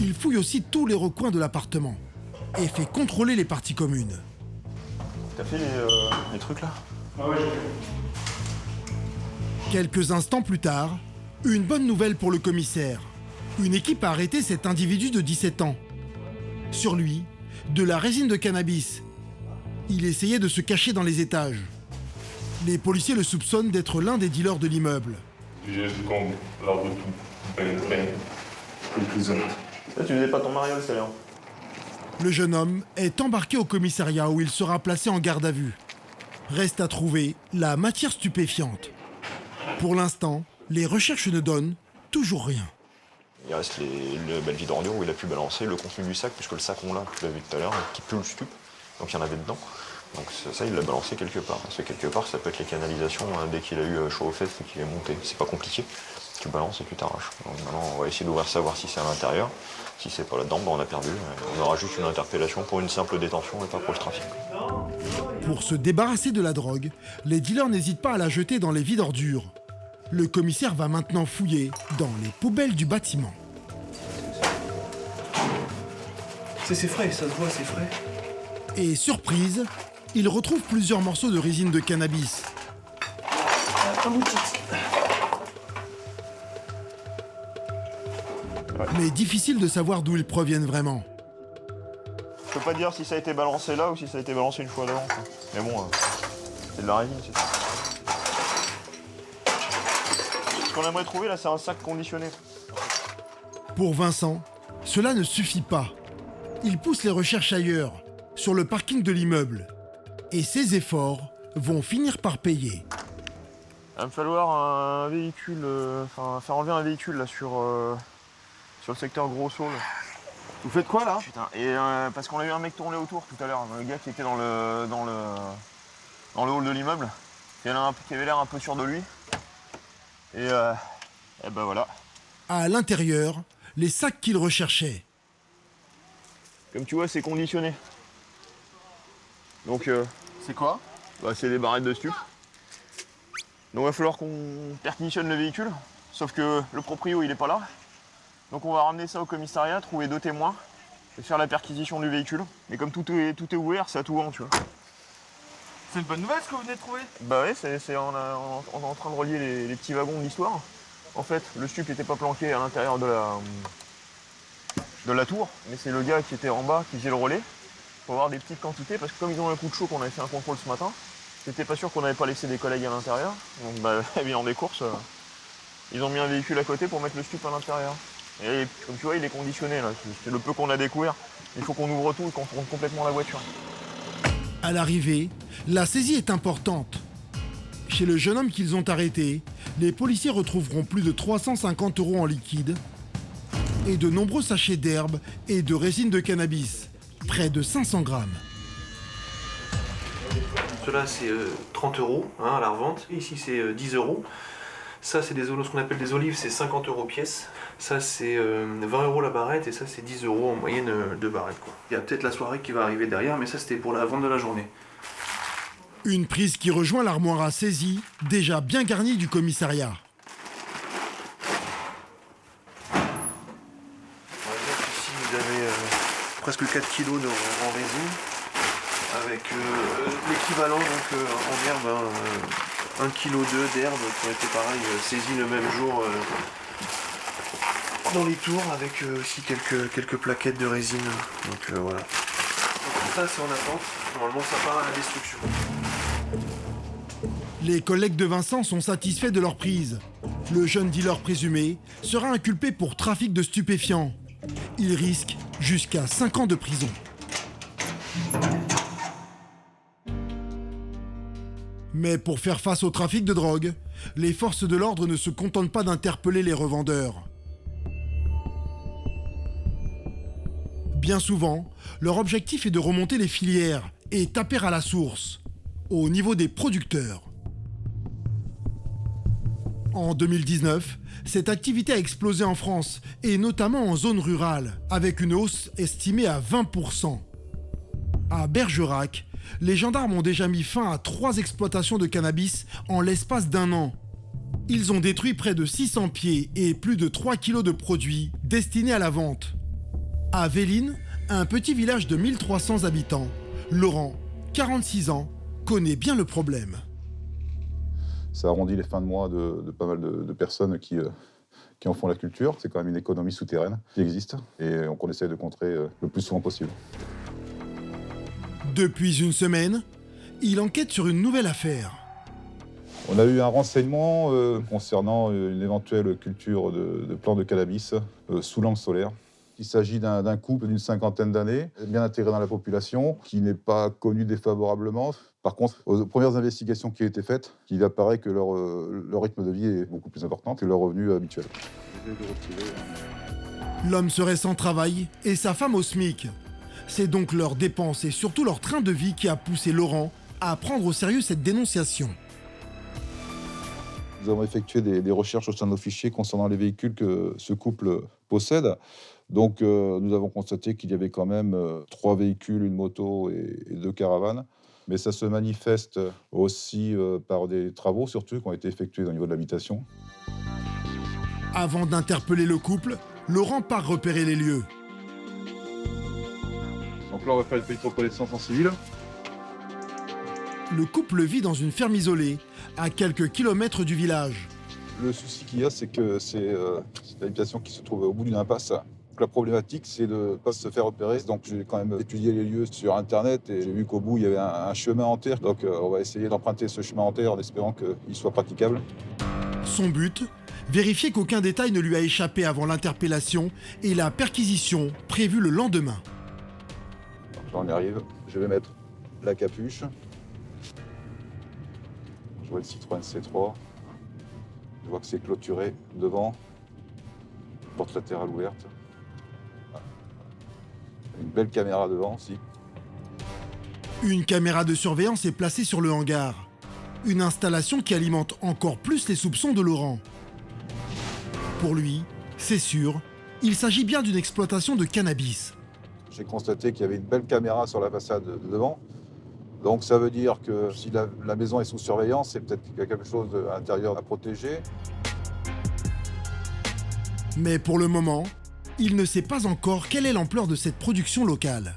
Il fouille aussi tous les recoins de l'appartement et fait contrôler les parties communes. T'as fait les trucs là? Ah ouais, j'ai fait. Quelques instants plus tard, une bonne nouvelle pour le commissaire. Une équipe a arrêté cet individu de 17 ans. Sur lui, de la résine de cannabis. Il essayait de se cacher dans les étages. Les policiers le soupçonnent d'être l'un des dealers de l'immeuble. Là, tu faisais pas ton mariole, c'est là. Le jeune homme est embarqué au commissariat où il sera placé en garde à vue. Reste à trouver la matière stupéfiante. Pour l'instant, les recherches ne donnent toujours rien. Il reste le Belgique d'ordure où il a pu balancer le contenu du sac, puisque le sac, on l'a, tu l'as vu tout à l'heure, qui pue le stup. Donc il y en avait dedans. Donc ça, il l'a balancé quelque part. Parce que quelque part, ça peut être les canalisations, hein, dès qu'il a eu chaud aux fesses et qu'il est monté. C'est pas compliqué. Tu balances et tu t'arraches. Maintenant, on va essayer d'ouvrir ça, voir si c'est à l'intérieur. Si c'est pas là-dedans, ben on a perdu. On aura juste une interpellation pour une simple détention et pas pour le trafic. Pour se débarrasser de la drogue, les dealers n'hésitent pas à la jeter dans les vides ordures. Le commissaire va maintenant fouiller dans les poubelles du bâtiment. C'est frais, ça se voit, c'est frais. Et surprise, il retrouve plusieurs morceaux de résine de cannabis. Mais difficile de savoir d'où ils proviennent vraiment. Je peux pas dire si ça a été balancé là ou si ça a été balancé une fois d'avant. Mais bon, c'est de la résine, c'est ça. Ce qu'on aimerait trouver là, c'est un sac conditionné. Pour Vincent, cela ne suffit pas. Il pousse les recherches ailleurs, sur le parking de l'immeuble. Et ses efforts vont finir par payer. Il va me falloir un véhicule, faire enlever un véhicule là sur le secteur Gros Saule. Vous faites quoi là? Putain, et parce qu'on a eu un mec tourner autour tout à l'heure, le gars qui était dans le hall de l'immeuble, qui avait l'air un peu sûr de lui. Et ben voilà. À l'intérieur, les sacs qu'il recherchait. Comme tu vois, c'est conditionné. Donc c'est quoi? Bah, c'est des barrettes de stup. Donc il va falloir qu'on perquisitionne le véhicule, sauf que le proprio il est pas là. Donc on va ramener ça au commissariat, trouver 2 témoins et faire la perquisition du véhicule. Mais comme tout est ouvert, c'est à tout vent, tu vois. C'est une bonne nouvelle ce que vous venez de trouver? Bah ouais, on est en train de relier les petits wagons de l'histoire. En fait, le stup n'était pas planqué à l'intérieur de la tour, mais c'est le gars qui était en bas qui faisait le relais. Faut avoir des petites quantités, parce que comme ils ont un coup de chaud qu'on avait fait un contrôle ce matin, j'étais pas sûr qu'on n'avait pas laissé des collègues à l'intérieur. Donc bah, bilan des courses, ils ont mis un véhicule à côté pour mettre le stup à l'intérieur. Et comme tu vois, il est conditionné là, c'est le peu qu'on a découvert. Il faut qu'on ouvre tout et qu'on tourne complètement la voiture. À l'arrivée, la saisie est importante. Chez le jeune homme qu'ils ont arrêté, les policiers retrouveront plus de 350 € en liquide et de nombreux sachets d'herbe et de résine de cannabis, près de 500 grammes. Cela c'est 30 € à la revente, et ici c'est 10 €. Ça c'est ce qu'on appelle des olives, c'est 50 € pièce. Ça c'est 20 € la barrette et ça c'est 10 € en moyenne de barrette, quoi. Il y a peut-être la soirée qui va arriver derrière, mais ça c'était pour la vente de la journée. Une prise qui rejoint l'armoire à saisie, déjà bien garnie du commissariat. Ici vous avez presque 4 kg en résine, avec l'équivalent donc en herbe, 1,2 kg d'herbe qui ont été pareil saisis le même jour dans les tours, avec aussi quelques plaquettes de résine. Donc voilà. Donc, ça c'est en attente, normalement ça part à la destruction. Les collègues de Vincent sont satisfaits de leur prise. Le jeune dealer présumé sera inculpé pour trafic de stupéfiants. Il risque jusqu'à 5 ans de prison. Mais pour faire face au trafic de drogue, les forces de l'ordre ne se contentent pas d'interpeller les revendeurs. Bien souvent, leur objectif est de remonter les filières et taper à la source, au niveau des producteurs. En 2019, cette activité a explosé en France, et notamment en zone rurale, avec une hausse estimée à 20%. À Bergerac, les gendarmes ont déjà mis fin à 3 exploitations de cannabis en l'espace d'1 an. Ils ont détruit près de 600 pieds et plus de 3 kilos de produits destinés à la vente. À Véline, un petit village de 1300 habitants, Laurent, 46 ans, connaît bien le problème. Ça arrondit les fins de mois de pas mal de personnes qui en font la culture. C'est quand même une économie souterraine qui existe et qu'on essaie de contrer le plus souvent possible. Depuis une semaine, il enquête sur une nouvelle affaire. On a eu un renseignement concernant une éventuelle culture de plants de cannabis sous lampe solaire. Il s'agit d'un couple d'une 50aine d'années, bien intégré dans la population, qui n'est pas connu défavorablement. Par contre, aux premières investigations qui ont été faites, il apparaît que leur rythme de vie est beaucoup plus important que leur revenu habituel. L'homme serait sans travail et sa femme au SMIC. C'est donc leurs dépenses et surtout leur train de vie qui a poussé Laurent à prendre au sérieux cette dénonciation. Nous avons effectué des recherches au sein de nos fichiers concernant les véhicules que ce couple possède. Donc nous avons constaté qu'il y avait quand même 3 véhicules, une moto et 2 caravanes. Mais ça se manifeste aussi par des travaux surtout qui ont été effectués au niveau de l'habitation. Avant d'interpeller le couple, Laurent part repérer les lieux. Donc là on va faire une petite reconnaissance en civil. Le couple vit dans une ferme isolée, à quelques kilomètres du village. Le souci qu'il y a, c'est que c'est une habitation qui se trouve au bout d'une impasse. Donc la problématique, c'est de ne pas se faire repérer. Donc j'ai quand même étudié les lieux sur Internet et j'ai vu qu'au bout, il y avait un chemin en terre. Donc on va essayer d'emprunter ce chemin en terre en espérant qu'il soit praticable. Son but, vérifier qu'aucun détail ne lui a échappé avant l'interpellation et la perquisition prévue le lendemain. J'en arrive, je vais mettre la capuche. Je vois le Citroën C3. Je vois que c'est clôturé devant. Porte latérale ouverte. Une belle caméra devant aussi. Une caméra de surveillance est placée sur le hangar. Une installation qui alimente encore plus les soupçons de Laurent. Pour lui, c'est sûr, il s'agit bien d'une exploitation de cannabis. J'ai constaté qu'il y avait une belle caméra sur la façade de devant. Donc ça veut dire que si la maison est sous surveillance, c'est peut-être qu'il y a quelque chose à l'intérieur à protéger. Mais pour le moment, il ne sait pas encore quelle est l'ampleur de cette production locale.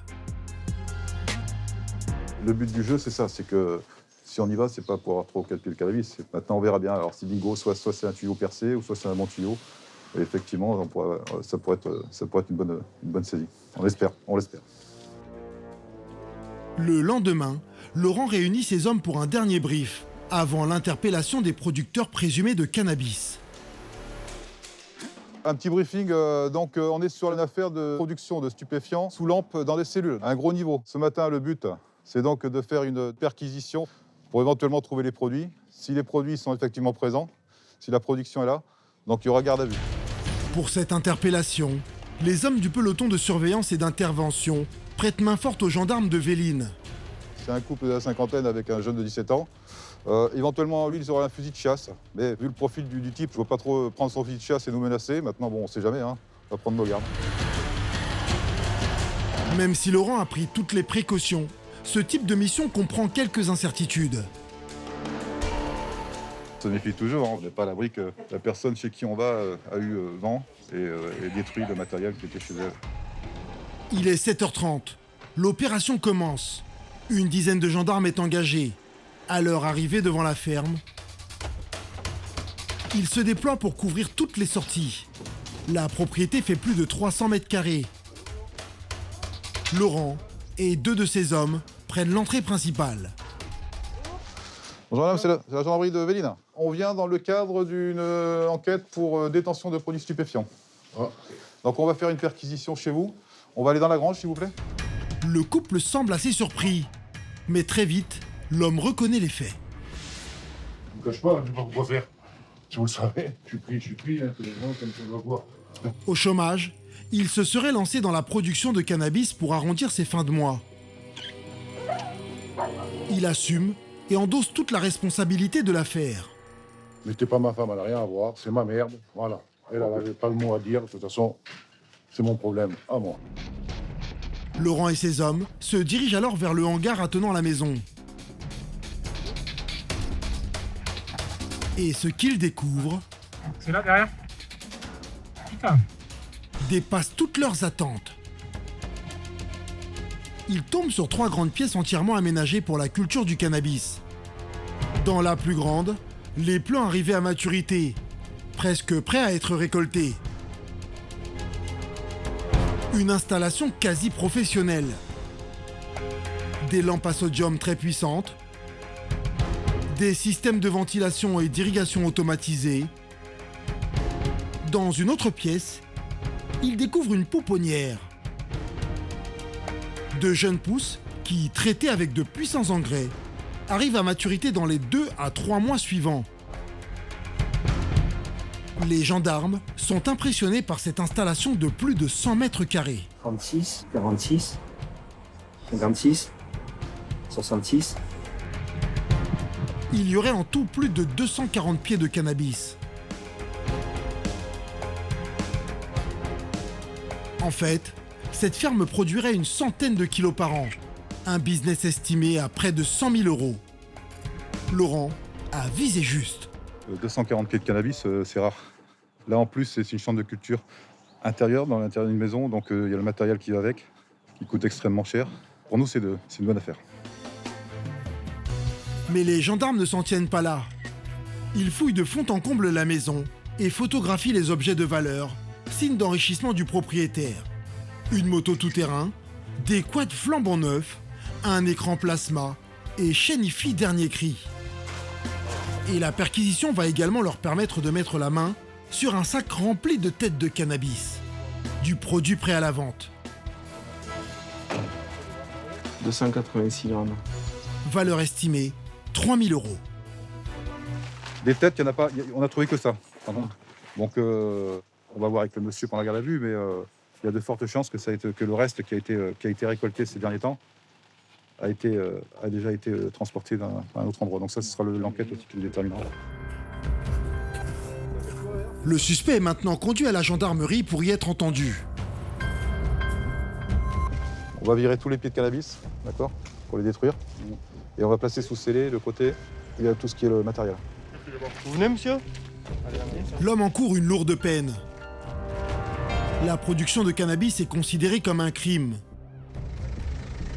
Le but du jeu, c'est ça, c'est que si on y va, c'est pas pour avoir trop calculé le cannabis. Maintenant, on verra bien. Alors si bingo, soit c'est un tuyau percé, ou soit c'est un bon tuyau. Et effectivement, ça pourrait être une bonne saisie. On l'espère. Le lendemain, Laurent réunit ses hommes pour un dernier brief, avant l'interpellation des producteurs présumés de cannabis. Un petit briefing, donc on est sur une affaire de production de stupéfiants sous lampe dans des cellules, à un gros niveau. Ce matin, le but, c'est donc de faire une perquisition pour éventuellement trouver les produits. Si les produits sont effectivement présents, si la production est là, donc il y aura garde à vue. Pour cette interpellation, les hommes du peloton de surveillance et d'intervention prêtent main forte aux gendarmes de Véline. C'est un couple de la cinquantaine avec un jeune de 17 ans. Éventuellement, lui, ils auraient un fusil de chasse. Mais vu le profil du type, je ne veux pas trop prendre son fusil de chasse et nous menacer. Maintenant, bon, on ne sait jamais, hein. On va prendre nos gardes. Même si Laurent a pris toutes les précautions, ce type de mission comprend quelques incertitudes. On se méfie toujours, hein. On n'est pas à l'abri que la personne chez qui on va a eu vent et détruit le matériel qui était chez elle. Il est 7h30. L'opération commence. Une dizaine de gendarmes est engagée. À leur arrivée devant la ferme, ils se déploient pour couvrir toutes les sorties. La propriété fait plus de 300 mètres carrés. Laurent et 2 de ses hommes prennent l'entrée principale. Bonjour madame, c'est la gendarmerie de Véline. On vient dans le cadre d'une enquête pour détention de produits stupéfiants. Donc on va faire une perquisition chez vous. On va aller dans la grange, s'il vous plaît. Le couple semble assez surpris. Mais très vite, l'homme reconnaît les faits. Je ne cache pas, je ne sais pas quoi faire. Si vous le savez, je suis pris, hein, tous les gens, comme ça, on va voir. Au chômage, il se serait lancé dans la production de cannabis pour arrondir ses fins de mois. Il assume et endosse toute la responsabilité de l'affaire. Mettez pas ma femme, elle n'a rien à voir, c'est ma merde, voilà. Elle n'avait pas le mot à dire, de toute façon, c'est mon problème, à moi. Laurent et ses hommes se dirigent alors vers le hangar attenant la maison. Et ce qu'ils découvrent... C'est là, derrière. Putain. Dépasse toutes leurs attentes. Ils tombent sur 3 grandes pièces entièrement aménagées pour la culture du cannabis. Dans la plus grande, les plants arrivaient à maturité, presque prêts à être récoltés. Une installation quasi professionnelle. Des lampes à sodium très puissantes, des systèmes de ventilation et d'irrigation automatisés. Dans une autre pièce, ils découvrent une pouponnière. De jeunes pousses qui, traitées avec de puissants engrais, arrivent à maturité dans les 2 à 3 mois suivants. Les gendarmes sont impressionnés par cette installation de plus de 100 mètres carrés. 36, 46, 56, 66. Il y aurait en tout plus de 240 pieds de cannabis. En fait, cette ferme produirait une centaine de kilos par an. Un business estimé à près de 100 000 €. Laurent a visé juste. 240 pieds de cannabis, c'est rare. Là, en plus, c'est une chambre de culture intérieure, dans l'intérieur d'une maison, donc il y a le matériel qui va avec, qui coûte extrêmement cher. Pour nous, c'est une bonne affaire. Mais les gendarmes ne s'en tiennent pas là. Ils fouillent de fond en comble la maison et photographient les objets de valeur, signe d'enrichissement du propriétaire. Une moto tout-terrain, des quads flambant neufs, un écran plasma et chaîne hi-fi dernier cri. Et la perquisition va également leur permettre de mettre la main sur un sac rempli de têtes de cannabis, du produit prêt à la vente. 286 grammes. Valeur estimée 3 000 €. Des têtes, il n'y en a pas, on a trouvé que ça. Pardon. Donc on va voir avec le monsieur pendant la garde à vue, mais il y a de fortes chances que le reste qui a été récolté ces derniers temps a déjà été transporté à un autre endroit. Donc ça, ce sera l'enquête aussi qui le déterminera. Le suspect est maintenant conduit à la gendarmerie pour y être entendu. On va virer tous les pieds de cannabis, d'accord, pour les détruire. Et on va placer sous scellé de côté, il y a tout ce qui est le matériel. Vous venez, monsieur? L'homme encourt une lourde peine. La production de cannabis est considérée comme un crime.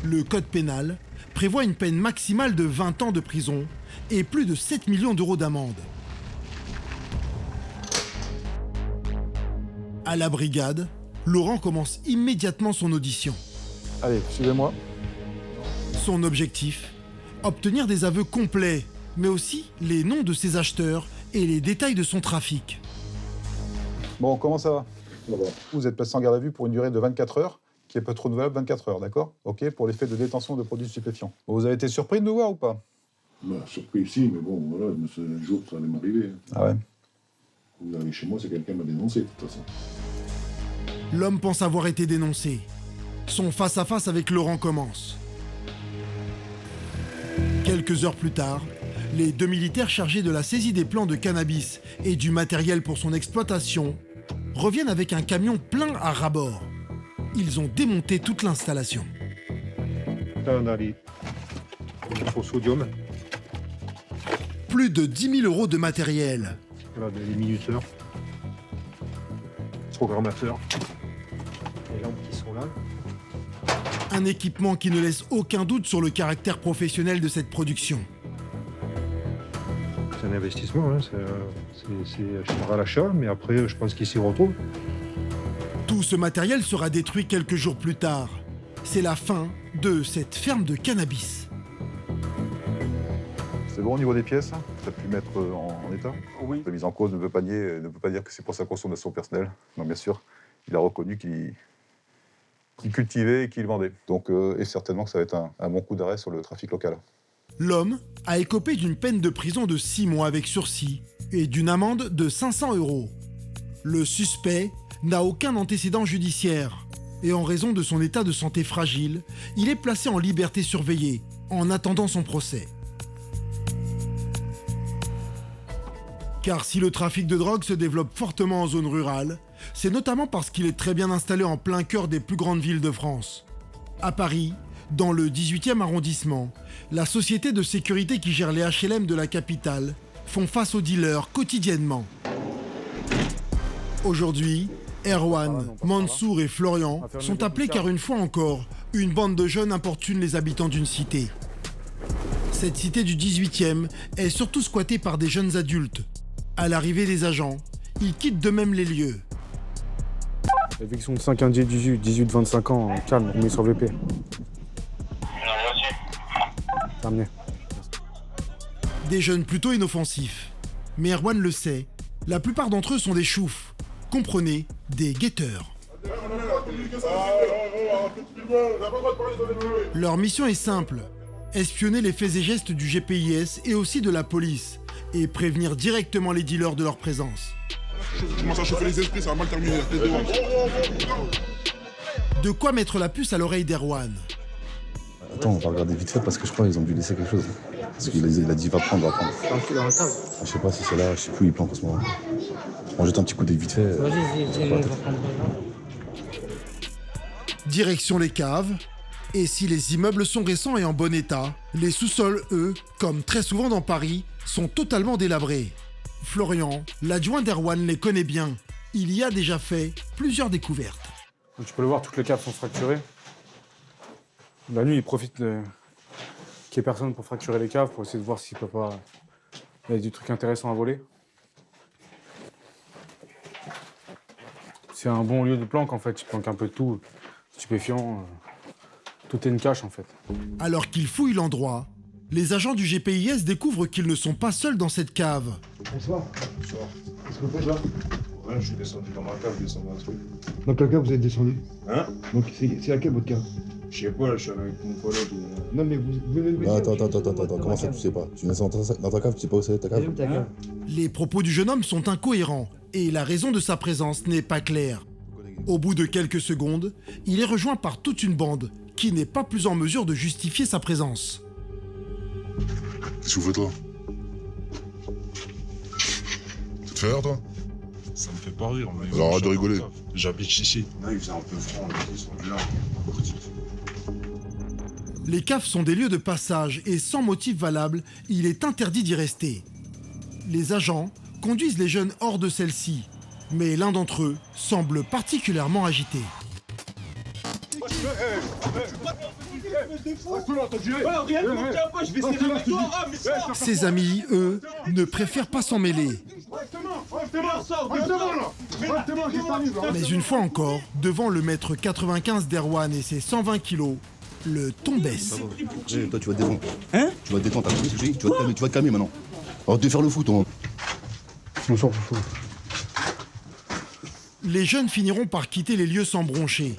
Le code pénal prévoit une peine maximale de 20 ans de prison et plus de 7 millions € d'amende. À la brigade, Laurent commence immédiatement son audition. Allez, suivez-moi. Son objectif, obtenir des aveux complets, mais aussi les noms de ses acheteurs et les détails de son trafic. Bon, comment ça va? Vous êtes placé en garde à vue pour une durée de 24 heures, qui est pas trop renouvelable 24 heures, d'accord? Ok, pour les faits de détention de produits stupéfiants. Bon, vous avez été surpris de nous voir ou pas? Bah, surpris si, mais bon, voilà, un jour ça allait m'arriver. Ah ouais? Vous arrivez chez moi, c'est quelqu'un qui m'a dénoncé, de toute façon. L'homme pense avoir été dénoncé. Son face-à-face avec Laurent commence. Quelques heures plus tard, les 2 militaires chargés de la saisie des plants de cannabis et du matériel pour son exploitation reviennent avec un camion plein à ras-bord. Ils ont démonté toute l'installation. Là, on a les au sodium. Plus de 10 000 € de matériel. Voilà, des minuteurs. Programmateurs. Les lampes qui sont là. Un équipement qui ne laisse aucun doute sur le caractère professionnel de cette production. C'est un investissement, hein. C'est acheter à l'achat, mais après, je pense qu'il s'y retrouve. Tout ce matériel sera détruit quelques jours plus tard. C'est la fin de cette ferme de cannabis. C'est bon au niveau des pièces? Tu as pu mettre en état? Oui. La mise en cause ne veut pas dire que c'est pour sa consommation personnelle. Non, bien sûr, il a reconnu qu'il cultivait et qu'il vendait. Donc, et certainement que ça va être un bon coup d'arrêt sur le trafic local. L'homme a écopé d'une peine de prison de 6 mois avec sursis et d'une amende de 500 €. Le suspect n'a aucun antécédent judiciaire et en raison de son état de santé fragile, il est placé en liberté surveillée en attendant son procès. Car si le trafic de drogue se développe fortement en zone rurale, c'est notamment parce qu'il est très bien installé en plein cœur des plus grandes villes de France. À Paris, dans le 18e arrondissement, la société de sécurité qui gère les HLM de la capitale font face aux dealers quotidiennement. Aujourd'hui, Erwan, Mansour et Florian sont appelés car une fois encore, une bande de jeunes importune les habitants d'une cité. Cette cité du 18e est surtout squattée par des jeunes adultes. À l'arrivée des agents, ils quittent d'eux-mêmes les lieux. Éviction de 5 indiens 18-25 ans, calme, on met sur VP. Terminé. Des jeunes plutôt inoffensifs. Mais Erwan le sait, la plupart d'entre eux sont des choufs. Comprenez, des guetteurs. Leur mission est simple, espionner les faits et gestes du GPIS et aussi de la police, et prévenir directement les dealers de leur présence. Je commence à chauffer les esprits, ça va mal terminer. De quoi mettre la puce à l'oreille d'Erwan. Attends, on va regarder vite fait parce que je crois qu'ils ont dû laisser quelque chose. Parce qu'il a dit va prendre, va prendre. Dans la cave. Je sais pas si c'est là, je sais plus où il planque en ce moment. On jette un petit coup d'œil vite fait. Vas-y, va prendre. Direction les caves. Et si les immeubles sont récents et en bon état, les sous-sols, eux, comme très souvent dans Paris, sont totalement délabrés. Florian, l'adjoint d'Erwan, les connaît bien. Il y a déjà fait plusieurs découvertes. Donc, tu peux le voir, toutes les caves sont fracturées. La nuit, il profite qu'il n'y ait personne pour fracturer les caves, pour essayer de voir s'il peut pas... Il y a des trucs intéressants à voler. C'est un bon lieu de planque, en fait. Il planque un peu de tout. Stupéfiant. Tout est une cache, en fait. Alors qu'ils fouillent l'endroit, les agents du GPIS découvrent qu'ils ne sont pas seuls dans cette cave. Bonsoir. Bonsoir. Qu'est-ce que vous faites là? Ouais, je suis descendu dans ma cave, descendu un truc. Dans quelle cave vous êtes descendu? Hein? Donc c'est laquelle votre cave? Je sais pas, là, je suis avec mon collègue. Non mais vous venez de me dire... Attends, comment ça tu sais pas? Tu viens dans ta cave, tu sais pas où c'est ta cave? Hein? Les propos du jeune homme sont incohérents et la raison de sa présence n'est pas claire. Au bout de quelques secondes, il est rejoint par toute une bande qui n'est pas plus en mesure de justifier sa présence. Qu'est-ce que vous faites là? Tu te fais rire, toi? Ça me fait pas rire. Mais alors arrête de rigoler. J'habite ici. Là, il faisait un peu froid, on est descendu là. Les caves sont des lieux de passage et sans motif valable, il est interdit d'y rester. Les agents conduisent les jeunes hors de celle-ci, mais l'un d'entre eux semble particulièrement agité. Ses amis, eux, ne préfèrent pas s'en mêler. Mais une fois encore, devant le mètre 95 d'Erwan et ses 120 kilos, le ton baisse. Hey, toi, tu vas te détendre. Hein? Tu vas te détendre, t'as compris ce que je dis? Tu vas te calmer maintenant. On va te faire le foot, toi. Bonsoir, Les jeunes finiront par quitter les lieux sans broncher.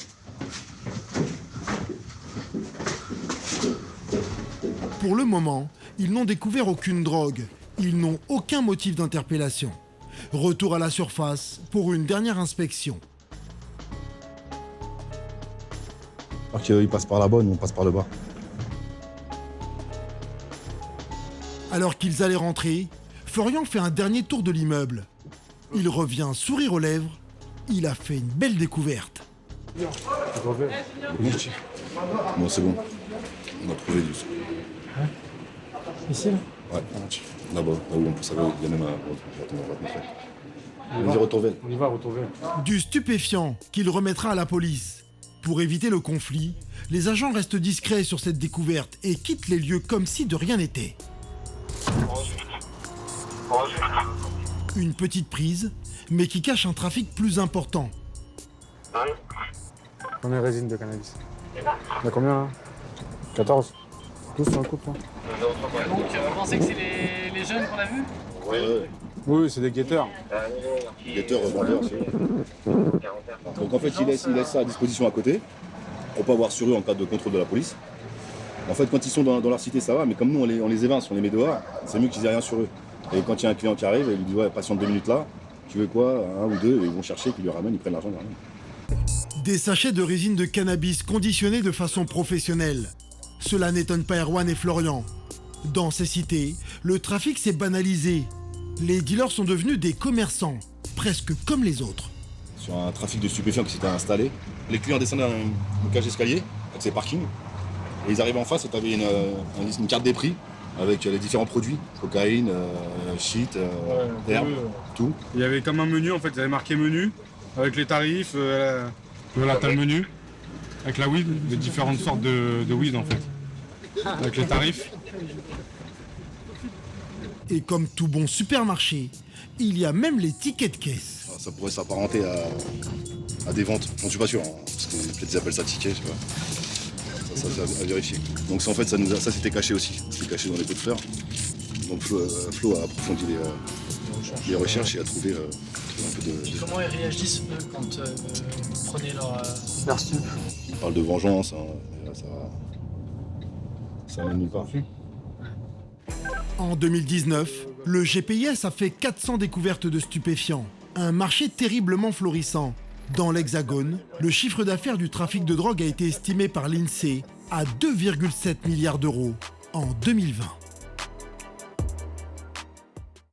Pour le moment, ils n'ont découvert aucune drogue. Ils n'ont aucun motif d'interpellation. Retour à la surface pour une dernière inspection. Alors qu'ils passent par là-bas, nous on passe par le bas. Alors qu'ils allaient rentrer, Florian fait un dernier tour de l'immeuble. Il revient sourire aux lèvres. Il a fait une belle découverte. Bon, c'est bon. On a trouvé du... Ici là? Ouais, là-bas, là où on peut savoir, il y a même un... Attends, on va te montrer. Vas-y, retourne. On y va, retourne. Du stupéfiant qu'il remettra à la police. Pour éviter le conflit, les agents restent discrets sur cette découverte et quittent les lieux comme si de rien n'était. Une petite prise, mais qui cache un trafic plus important. On est résine de cannabis. On a combien là? 14. Coupe ça. Donc vous pensez que c'est les jeunes qu'on a vus? Oui, c'est des guetteurs. Guetteurs, vendeurs, donc en fait, ils laissent ça à disposition à côté pour pas avoir sur eux en cas de contrôle de la police. En fait, quand ils sont dans leur cité, ça va, mais comme nous, on les évince, on les met dehors, c'est mieux qu'ils aient rien sur eux. Et quand il y a un client qui arrive, il lui dit ouais, patiente 2 minutes là, tu veux quoi, un ou deux, et ils vont chercher, puis ils lui ramènent, ils prennent l'argent, ils ramènent. Des sachets de résine de cannabis conditionnés de façon professionnelle. Cela n'étonne pas Erwan et Florian. Dans ces cités, le trafic s'est banalisé. Les dealers sont devenus des commerçants, presque comme les autres. Sur un trafic de stupéfiants qui s'était installé, les clients descendaient une cage d'escalier avec ses parkings, et ils arrivaient en face et tu avais une carte des prix avec les différents produits, cocaïne, shit, herbe, tout. Il y avait comme un menu en fait, ils avaient marqué menu avec les tarifs, voilà t'as le menu, avec la weed, les différentes sortes de weed en fait, avec les tarifs. Et comme tout bon supermarché, il y a même les tickets de caisse. Ça pourrait s'apparenter à des ventes, j'en suis pas sûr, hein, parce que peut-être ils appellent ça ticket, je sais pas. Ça c'est à vérifier. Donc ça, en fait, ça c'était caché aussi, c'était caché dans les pots de fleurs. Donc Flo a approfondi les recherches et a trouvé un peu de... Comment ils réagissent eux quand vous prenez leur stup? Ils parlent de vengeance, hein, ça mène nulle part. En 2019, le GPIS a fait 400 découvertes de stupéfiants. Un marché terriblement florissant. Dans l'Hexagone, le chiffre d'affaires du trafic de drogue a été estimé par l'INSEE à 2,7 milliards d'euros en 2020.